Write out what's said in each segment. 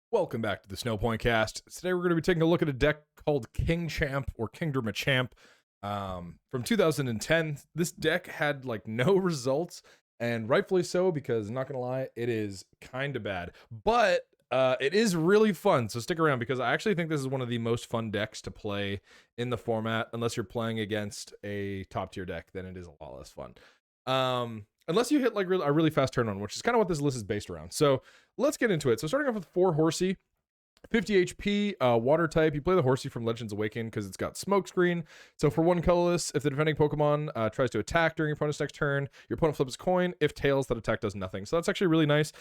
Welcome back to the Snowpoint Cast. Today we're going to be taking a look at a deck called Kingchamp or Kingdra Machamp from 2010. This deck had like no results, and rightfully so, because I'm not going to lie, it is kind of bad. But it is really fun, so stick around, because I actually think this is one of the most fun decks to play in the format. Unless you're playing against a top tier deck, then it is a lot less fun. Unless you hit like a really fast turn on, which is kind of what this list is based around. So let's get into it. So starting off with 4 Horsea, 50 HP, water type. You play the Horsea from Legends Awaken because it's got Smokescreen. So for 1 colorless, if the defending Pokemon tries to attack during your opponent's next turn, your opponent flips a coin. If tails, that attack does nothing. So that's actually really nice.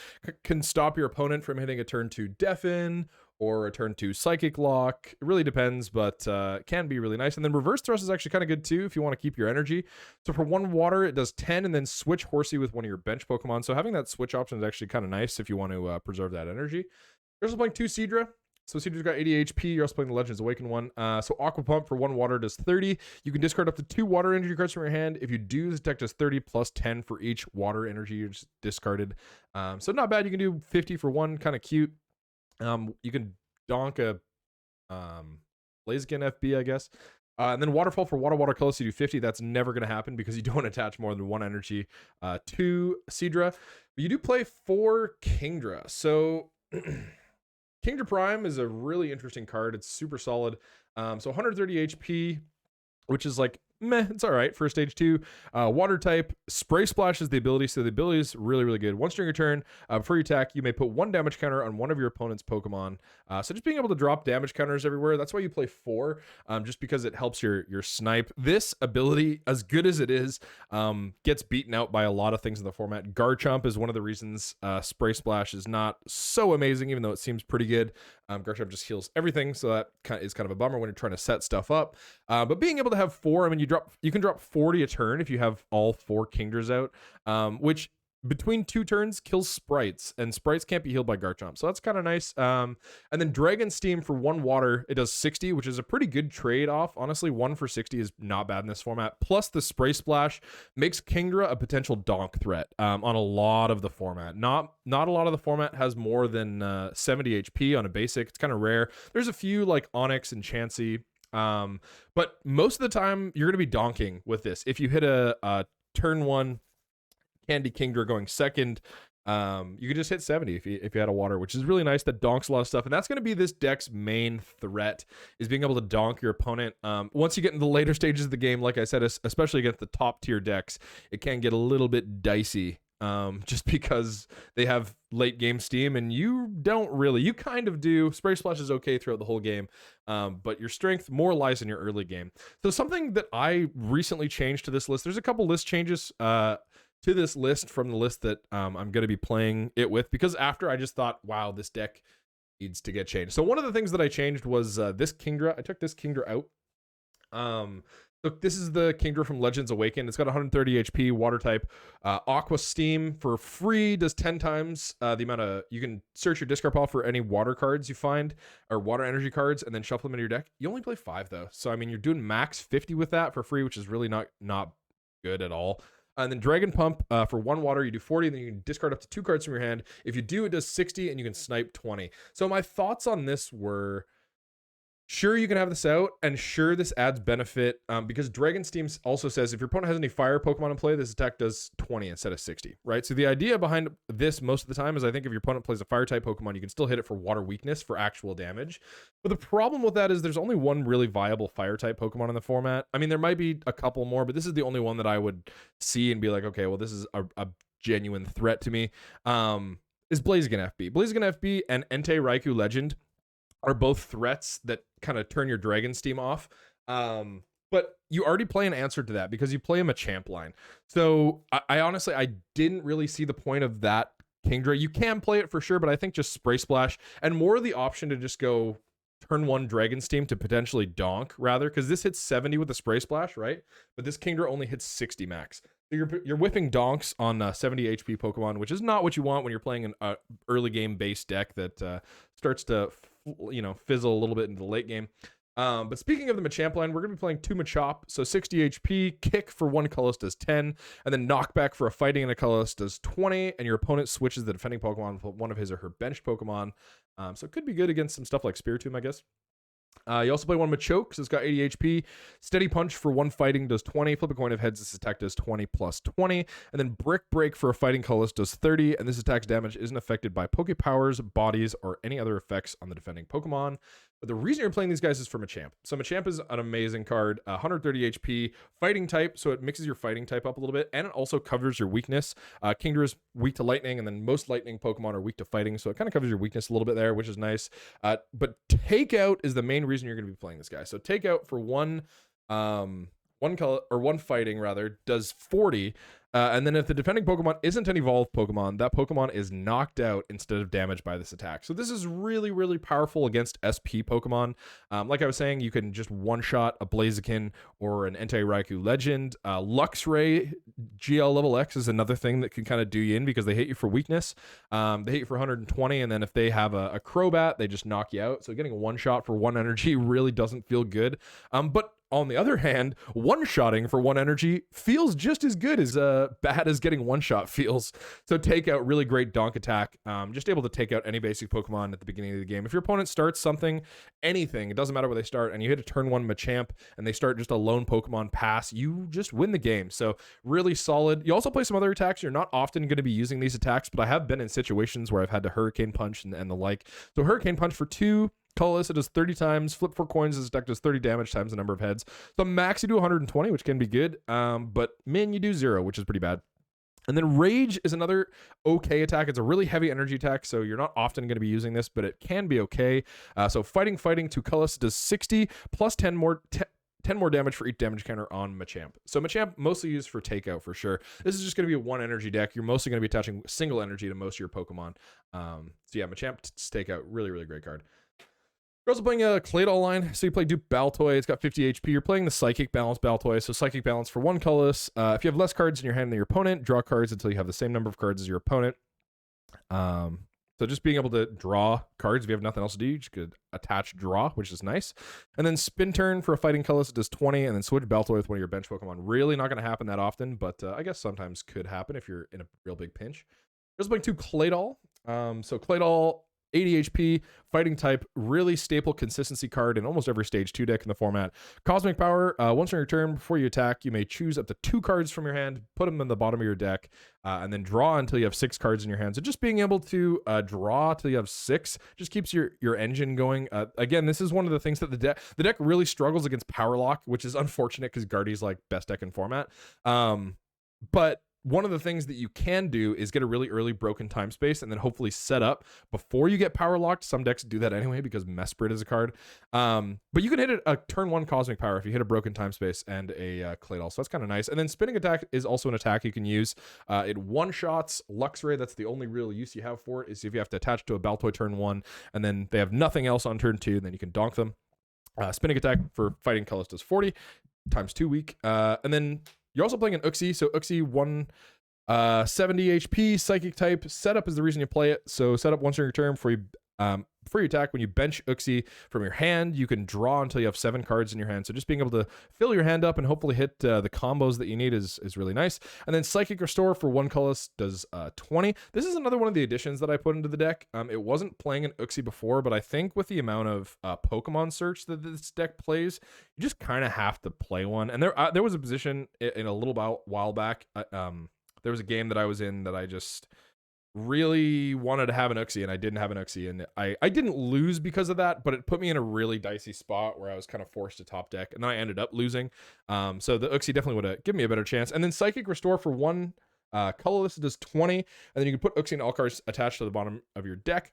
Can stop your opponent from hitting a turn 2 Deafen or a turn 2 Psychic Lock. It really depends, but can be really nice. And then Reverse Thrust is actually kind of good too if you want to keep your energy. So for 1 water, it does 10, and then switch Horsea with one of your bench Pokemon. So having that switch option is actually kind of nice if you want to preserve that energy. You're also playing 2 Seadra. So Seadra's got 80 HP. You're also playing the Legends Awaken one. So Aqua Pump for 1 water does 30. You can discard up to 2 water energy cards from your hand. If you do, this deck does 30 plus 10 for each water energy you just discarded. So not bad. You can do 50 for 1, kind of cute. You can donk a Blaziken FB, I guess. And then Waterfall for water colors, you do 50. That's never going to happen because you don't attach more than 1 energy to Seadra. But you do play 4 Kingdra. So Kingdra Prime is a really interesting card. It's super solid. So 130 HP, which is like, meh, it's all right for stage 2. Water type, Spray Splash is the ability, so the ability is really, really good. Once during your turn, before you attack, you may put 1 damage counter on one of your opponent's Pokemon. So just being able to drop damage counters everywhere, that's why you play 4, just because it helps your snipe. This ability, as good as it is, gets beaten out by a lot of things in the format. Garchomp is one of the reasons Spray Splash is not so amazing, even though it seems pretty good. Garchomp just heals everything, so that is kind of a bummer when you're trying to set stuff up. But being able to have 4, I mean, you can drop 40 a turn if you have all 4 Kingdras out, which between 2 turns kills sprites, and sprites can't be healed by Garchomp, so that's kind of nice. And then Dragon Steam for 1 water, it does 60, which is a pretty good trade-off. Honestly, 1 for 60 is not bad in this format. Plus the Spray Splash makes Kingdra a potential donk threat on a lot of the format. Not a lot of the format has more than 70 HP on a basic. It's kind of rare. There's a few like Onyx and Chansey, but most of the time you're going to be donking with this. If you hit a turn 1 Candy Kingdra going second, you could just hit 70 if you had a water, which is really nice. That donks a lot of stuff, and that's going to be this deck's main threat, is being able to donk your opponent. Once you get into the later stages of the game, like I said, especially against the top tier decks, it can get a little bit dicey, just because they have late game steam and you don't really. You kind of do. Spray Splash is okay throughout the whole game, but your strength more lies in your early game. So something that I recently changed to this list, there's a couple list changes to this list from the list that I'm going to be playing it with, because after I just thought, wow, this deck needs to get changed. So one of the things that I changed was this Kingdra. I took this Kingdra out. So this is the Kingdra from Legends Awaken. It's got 130 HP, water type. Aqua Steam for free does 10 times the amount of, you can search your discard pile for any water cards you find, or water energy cards, and then shuffle them into your deck. You only play 5 though. So I mean, you're doing max 50 with that for free, which is really not good at all. And then Dragon Pump for 1 water, you do 40, and then you can discard up to 2 cards from your hand. If you do, it does 60, and you can snipe 20. So my thoughts on this were, sure, you can have this out, and sure, this adds benefit, because Dragon Steam also says if your opponent has any fire Pokemon in play, this attack does 20 instead of 60, right? So the idea behind this most of the time is, I think if your opponent plays a fire type Pokemon, you can still hit it for water weakness for actual damage. But the problem with that is there's only one really viable fire type Pokemon in the format. I mean, there might be a couple more, but this is the only one that I would see and be like, okay, well, this is a genuine threat to me, is Blaziken FB. Blaziken FB and Entei Raikou Legend are both threats that kind of turn your Dragon Steam off. But you already play an answer to that because you play a Machamp line. So I honestly, I didn't really see the point of that Kingdra. You can play it for sure, but I think just Spray Splash and more of the option to just go turn 1 Dragon Steam to potentially donk rather, because this hits 70 with a Spray Splash, right? But this Kingdra only hits 60 max. So you're whipping donks on 70 HP Pokemon, which is not what you want when you're playing an early game based deck that starts to fizzle a little bit into the late game. But speaking of the Machamp line, we're going to be playing 2 Machop. So 60 HP, kick for 1 colorless does 10, and then knockback for a fighting and a colorless does 20, and your opponent switches the defending Pokemon with one of his or her bench Pokemon. So it could be good against some stuff like Spiritomb, I guess. You also play 1 Machoke, so it's got 80 HP. Steady Punch for 1 fighting does 20. Flip a coin of heads, this attack does 20 plus 20. And then Brick Break for a fighting colorless does 30. And this attack's damage isn't affected by Poke Powers, bodies, or any other effects on the defending Pokemon. But the reason you're playing these guys is for Machamp. So Machamp is an amazing card, 130 HP, fighting type, so it mixes your fighting type up a little bit, and it also covers your weakness. Kingdra is weak to lightning, and then most lightning Pokemon are weak to fighting, so it kind of covers your weakness a little bit there, which is nice. But Takeout is the main reason you're going to be playing this guy. So Takeout for one color or 1 fighting rather does 40. And then if the defending Pokemon isn't an evolved Pokemon, that Pokemon is knocked out instead of damaged by this attack. So this is really, really powerful against SP Pokemon. Like I was saying, you can just one-shot a Blaziken or an Entei-Raikou Legend. Luxray GL level X is another thing that can kind of do you in because they hit you for weakness. They hit you for 120, and then if they have a Crobat, they just knock you out. So getting a one-shot for 1 energy really doesn't feel good. But on the other hand, one-shotting for 1 energy feels just as good as bad as getting one-shot feels. So Takeout, really great donk attack. Just able to take out any basic Pokemon at the beginning of the game. If your opponent starts something, anything, it doesn't matter where they start, and you hit a turn 1 Machamp, and they start just a lone Pokemon pass, you just win the game. So really solid. You also play some other attacks. You're not often going to be using these attacks, but I have been in situations where I've had to Hurricane Punch and the like. So Hurricane Punch for 2. Colorless, it does 30 times. Flip 4 coins, this deck does 30 damage times the number of heads. So max you do 120, which can be good. But min you do 0, which is pretty bad. And then Rage is another okay attack. It's a really heavy energy attack, so you're not often going to be using this, but it can be okay. So fighting to colorless does 60 plus 10 more damage for each damage counter on Machamp. So Machamp mostly used for Takeout for sure. This is just going to be a 1 energy deck. You're mostly going to be attaching single energy to most of your Pokemon. So yeah, Machamp Takeout, really, really great card. You're also playing a Claydol line, so you play Dupe Baltoy. It's got 50 HP. You're playing the Psychic Balance Baltoy, so Psychic Balance for 1 colorless. If you have less cards in your hand than your opponent, draw cards until you have the same number of cards as your opponent. So just being able to draw cards, if you have nothing else to do, you just could attach draw, which is nice. And then Spin Turn for a fighting colorless, it does 20, and then switch Baltoy with one of your bench Pokemon. Really not going to happen that often, but I guess sometimes could happen if you're in a real big pinch. You're also playing 2 Claydol. So Claydol, 80 HP, fighting type, really staple consistency card in almost every stage 2 deck in the format. Cosmic Power, once on your turn, before you attack, you may choose up to 2 cards from your hand, put them in the bottom of your deck, and then draw until you have 6 cards in your hand. So just being able to draw till you have 6 just keeps your engine going. Again, this is one of the things that the deck really struggles against Power Lock, which is unfortunate because Guardy's like best deck in format. But one of the things that you can do is get a really early broken time space and then hopefully set up before you get power locked. Some decks do that anyway because Mesprit is a card. But you can hit a turn 1 Cosmic Power if you hit a broken time space and a Claydol. So that's kind of nice. And then Spinning Attack is also an attack you can use. It one-shots Luxray. That's the only real use you have for it, is if you have to attach to a Baltoy turn 1 and then they have nothing else on turn 2, then you can donk them. Spinning Attack for fighting colors does 40 times 2 weak. And then you're also playing an Uxie, so Uxie 170 HP, Psychic type. Setup is the reason you play it. So setup once on your turn before you attack. When you bench Uxie from your hand, you can draw until you have 7 cards in your hand. So just being able to fill your hand up and hopefully hit the combos that you need is really nice. And then Psychic Restore for 1 colorless does 20. This is another one of the additions that I put into the deck. It wasn't playing an Uxie before, but I think with the amount of Pokemon search that this deck plays, you just kind of have to play one. And there was a position in a little while back. There was a game that I was in that I just really wanted to have an Uxie, and I didn't have an Uxie, and I didn't lose because of that, but it put me in a really dicey spot where I was kind of forced to top deck, and then I ended up losing. So the Uxie definitely would have given me a better chance. And then Psychic Restore for 1 colorless does 20, and then you can put Uxie and all cards attached to the bottom of your deck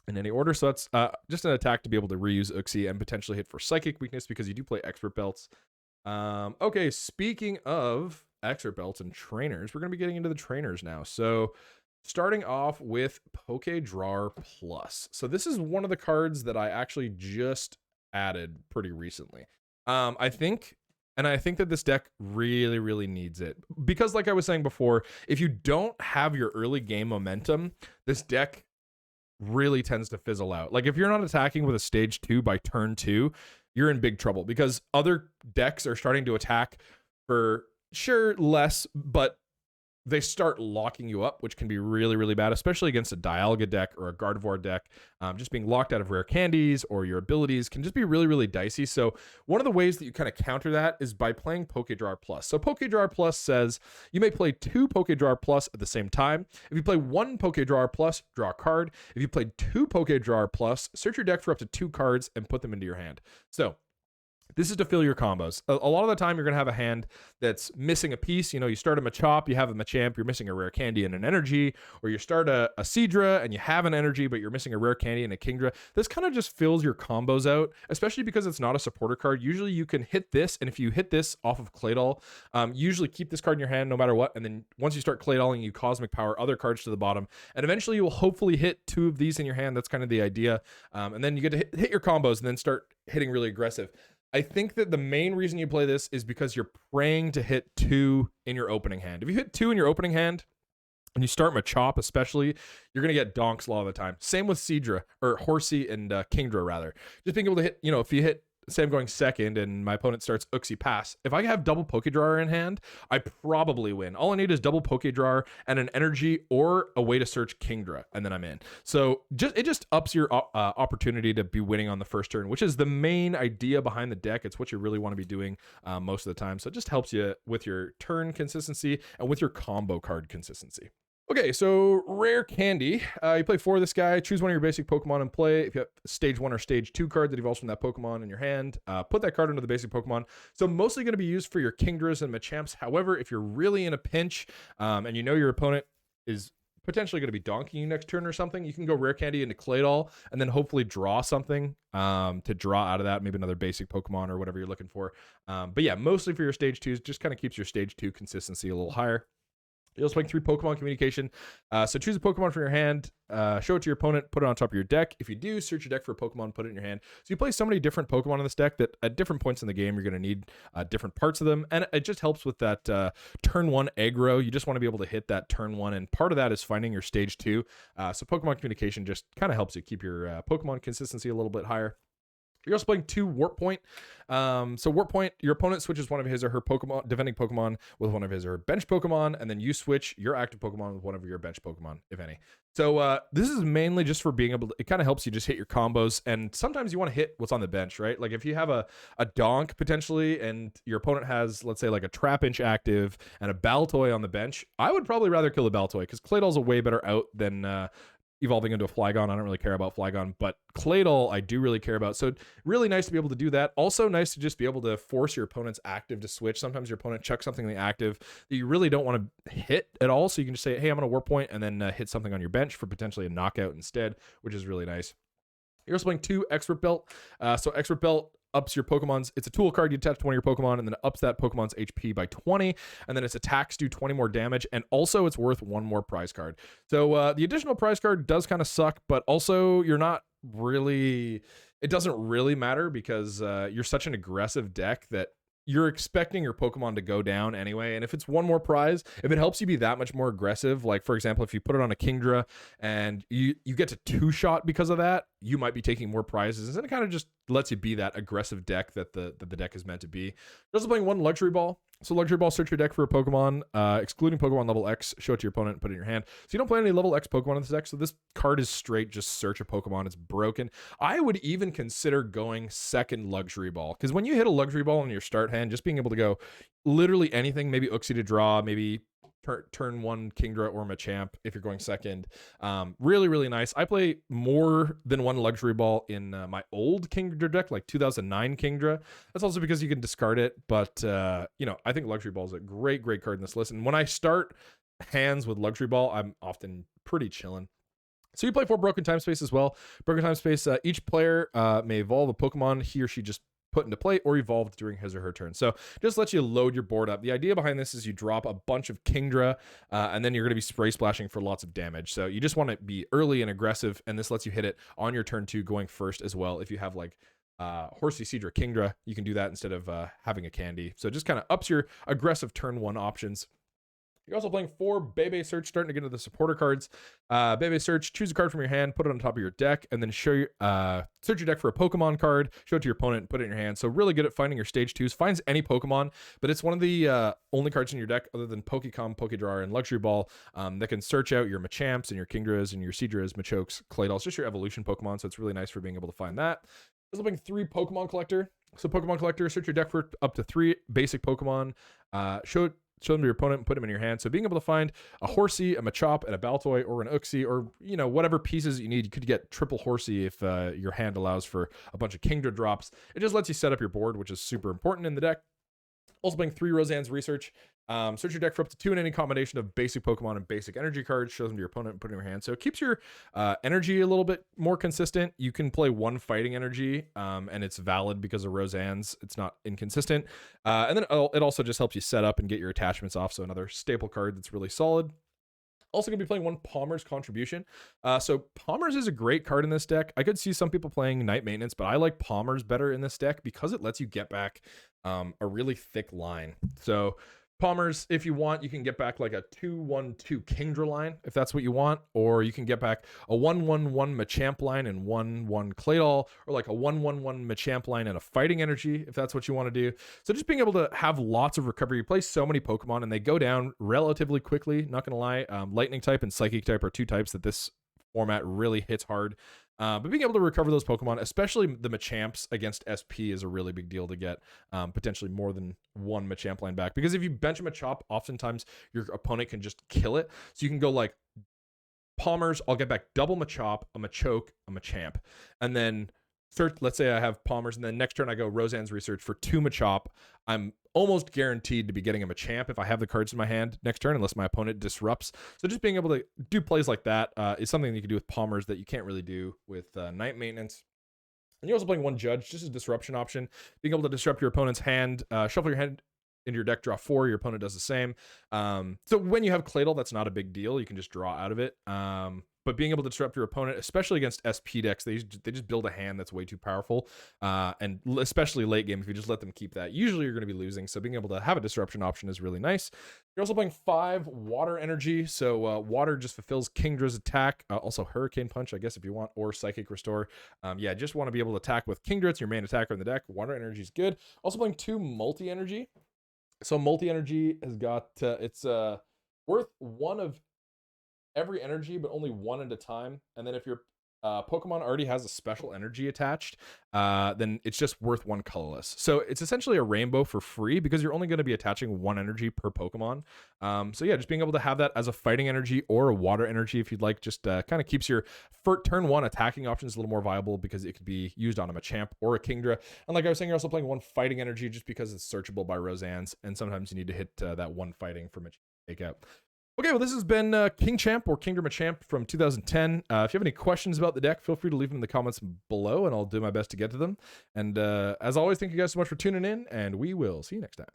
in any order. So that's just an attack to be able to reuse Uxie and potentially hit for Psychic weakness because you do play Expert Belts. Okay, speaking of Expert Belts and trainers, we're going to be getting into the trainers now. So starting off with Pokédrawer Plus. So this is one of the cards that I actually just added pretty recently. I think that this deck really, really needs it. Because like I was saying before, if you don't have your early game momentum, this deck really tends to fizzle out. Like if you're not attacking with a stage 2 by turn 2, you're in big trouble because other decks are starting to attack for sure less, but they start locking you up, which can be really, really bad, especially against a Dialga deck or a Gardevoir deck. Just being locked out of rare candies or your abilities can just be really, really dicey. So one of the ways that you kind of counter that is by playing Pokédrawer Plus. So Pokédrawer Plus says you may play 2 Pokédrawer Plus at the same time. If you play 1 Pokédrawer Plus, draw a card. If you play 2 Pokédrawer Plus, search your deck for up to 2 cards and put them into your hand. So this is to fill your combos. A lot of the time, you're going to have a hand that's missing a piece. You know, you start a Machop, you have a Machamp, you're missing a rare candy and an energy, or you start a Seadra and you have an energy, but you're missing a rare candy and a Kingdra. This kind of just fills your combos out, especially because it's not a supporter card. Usually you can hit this, and if you hit this off of Claydol, usually keep this card in your hand no matter what, and then once you start Claydoling, you Cosmic Power other cards to the bottom, and eventually you will hopefully hit 2 of these in your hand. That's kind of the idea. And then you get to hit your combos and then start hitting really aggressive. I think that the main reason you play this is because you're praying to hit 2 in your opening hand. If you hit 2 in your opening hand, and you start Machop especially, you're going to get donks a lot of the time. Same with Seadra, or Horsea and Kingdra rather. Just being able to hit, you know, if you hit, say I'm going second and my opponent starts Uxie pass, if I have double Pokédrawer in hand, I probably win. All I need is double Pokédrawer and an energy or a way to search Kingdra, and then I'm in. So it just ups your opportunity to be winning on the first turn, which is the main idea behind the deck. It's what you really want to be doing most of the time. So it just helps you with your turn consistency and with your combo card consistency. Okay, so rare candy. You play 4 of this guy. Choose one of your basic Pokemon and play. If you have stage 1 or stage 2 card that evolves from that Pokemon in your hand, put that card into the basic Pokemon. So mostly going to be used for your Kingdras and Machamps. However, if you're really in a pinch and you know your opponent is potentially going to be donking you next turn or something, you can go rare candy into Claydol and then hopefully draw something to draw out of that, maybe another basic Pokemon or whatever you're looking for. But yeah, mostly for your stage 2s, just kind of keeps your stage 2 consistency a little higher. You're also playing 3 Pokemon Communication. So choose a Pokemon from your hand, show it to your opponent, put it on top of your deck. If you do, search your deck for a Pokemon, put it in your hand. So you play so many different Pokemon in this deck that at different points in the game, you're going to need different parts of them. And it just helps with that turn 1 aggro. You just want to be able to hit that turn 1. And part of that is finding your stage 2. So Pokemon Communication just kind of helps you keep your Pokemon consistency a little bit higher. You're also playing 2 Warp Point. So Warp Point, your opponent switches one of his or her Pokemon, defending Pokemon with one of his or her bench Pokemon, and then you switch your active Pokemon with one of your bench Pokemon, if any. So this is mainly just for being able to, it kind of helps you just hit your combos, and sometimes you want to hit what's on the bench, right? Like if you have a Donk potentially, and your opponent has, let's say, like a Trapinch active and a Baltoy on the bench, I would probably rather kill a Baltoy, because Claydol's a way better out than evolving into a Flygon. I don't really care about Flygon, but Claydol I do really care about. So really nice to be able to do that. Also nice to just be able to force your opponent's active to switch. Sometimes your opponent chucks something in the active that you really don't want to hit at all. So you can just say, hey, I'm going to Warp Point, and then hit something on your bench for potentially a knockout instead, which is really nice. You're also playing 2 Expert Belt. So Expert Belt ups your Pokemon's, it's a tool card you attach to one of your Pokemon, and then it ups that Pokemon's HP by 20, and then its attacks do 20 more damage, and also it's worth 1 more prize card. So the additional prize card does kind of suck, but also you're not really, it doesn't really matter because you're such an aggressive deck that you're expecting your Pokemon to go down anyway. And if it's 1 more prize, if it helps you be that much more aggressive, like for example, if you put it on a Kingdra and you get to 2-shot because of that, you might be taking more prizes. And it kind of just lets you be that aggressive deck that the deck is meant to be. You're also playing 1 Luxury Ball. So Luxury Ball, search your deck for a Pokemon, excluding Pokemon level X, show it to your opponent and put it in your hand. So you don't play any level X Pokemon in this deck, so this card is straight just search a Pokemon. It's broken. I would even consider going 2nd Luxury Ball, because when you hit a Luxury Ball in your start hand, just being able to go literally anything, maybe Uxie to draw, maybe turn 1 Kingdra or Machamp if you're going 2nd. Really, really nice. I play more than 1 Luxury Ball in my old Kingdra deck, like 2009 Kingdra. That's also because you can discard it, but you know, I think Luxury Ball is a great card in this list. And when I start hands with Luxury Ball, I'm often pretty chilling. So you play 4 Broken Time Space as well. Broken Time Space, each player may evolve a Pokemon he or she just put into play or evolved during his or her turn. So just lets you load your board up. The idea behind this is you drop a bunch of Kingdra and then you're going to be spray splashing for lots of damage. So you just want to be early and aggressive, and this lets you hit it on your turn 2 going first as well. If you have like Horsea, Seadra, Kingdra, you can do that instead of having a candy. So just kind of ups your aggressive turn 1 options. You're also playing 4 Bebe Search, starting to get into the supporter cards. Bebe Search, choose a card from your hand, put it on top of your deck, and then search your deck for a Pokemon card, show it to your opponent, and put it in your hand. So really good at finding your stage 2s. Finds any Pokemon, but it's one of the only cards in your deck other than Pokécom, Pokédraw, and Luxury Ball that can search out your Machamps and your Kingdras and your Seadras, Machokes, Claydols, just your evolution Pokemon. So it's really nice for being able to find that. I was looking 3 Pokemon Collector. So Pokemon Collector, search your deck for up to 3 basic Pokemon. Show them to your opponent and put them in your hand. So being able to find a Horsea, a Machop, and a Baltoy, or an Uxie, or whatever pieces you need. You could get triple Horsea if your hand allows for a bunch of Kingdra drops. It just lets you set up your board, which is super important in the deck. Also playing 3 Roseanne's Research. Search your deck for up to 2 in any combination of basic Pokemon and basic energy cards. Show them to your opponent and put it in your hand. So it keeps your energy a little bit more consistent. You can play 1 fighting energy, and it's valid because of Roseanne's. It's not inconsistent. And then it also just helps you set up and get your attachments off. So another staple card that's really solid. Also going to be playing 1 Palmer's Contribution. So Palmer's is a great card in this deck. I could see some people playing Night Maintenance, but I like Palmer's better in this deck because it lets you get back a really thick line. So Palmer's, if you want, you can get back like a 2-1-2 Kingdra line, if that's what you want, or you can get back a 1-1-1 Machamp line and 1-1 Claydol, or like a 1-1-1 Machamp line and a Fighting Energy, if that's what you want to do. So just being able to have lots of recovery. You play so many Pokemon and they go down relatively quickly, not gonna lie. Lightning type and Psychic type are 2 types that this format really hits hard. But being able to recover those Pokemon, especially the Machamps against SP, is a really big deal to get potentially more than 1 Machamp line back. Because if you bench a Machop, oftentimes your opponent can just kill it. So you can go like Palmer's, I'll get back double Machop, a Machoke, a Machamp. And then let's say I have Palmer's, and then next turn I go Roseanne's Research for 2 Machop. I'm almost guaranteed to be getting a Machamp if I have the cards in my hand next turn, unless my opponent disrupts. So just being able to do plays like that is something that you can do with Palmer's that you can't really do with Night Maintenance. And you're also playing 1 Judge, just a disruption option. Being able to disrupt your opponent's hand, shuffle your hand into your deck, draw 4, your opponent does the same. So when you have Claydol, that's not a big deal. You can just draw out of it. But being able to disrupt your opponent, especially against SP decks, they just build a hand that's way too powerful. And especially late game, if you just let them keep that, usually you're going to be losing. So being able to have a disruption option is really nice. You're also playing 5 Water Energy. So water just fulfills Kingdra's attack. Also Hurricane Punch, I guess, if you want, or Psychic Restore. Yeah, just want to be able to attack with Kingdra. It's your main attacker in the deck. Water Energy is good. Also playing 2 Multi-Energy. So Multi-Energy has got, it's worth 1 of every energy, but only 1 at a time. And then if your Pokemon already has a special energy attached, then it's just worth 1 colorless. So it's essentially a rainbow for free because you're only going to be attaching 1 energy per Pokemon. So yeah, just being able to have that as a fighting energy or a water energy, if you'd like, just kind of keeps your turn 1 attacking options a little more viable because it could be used on a Machamp or a Kingdra. And like I was saying, you're also playing 1 fighting energy just because it's searchable by Roseanne's, and sometimes you need to hit that 1 fighting for Machamp to take out. Okay, well, this has been Kingchamp or Kingdra Machamp from 2010. If you have any questions about the deck, feel free to leave them in the comments below, and I'll do my best to get to them. And as always, thank you guys so much for tuning in, and we will see you next time.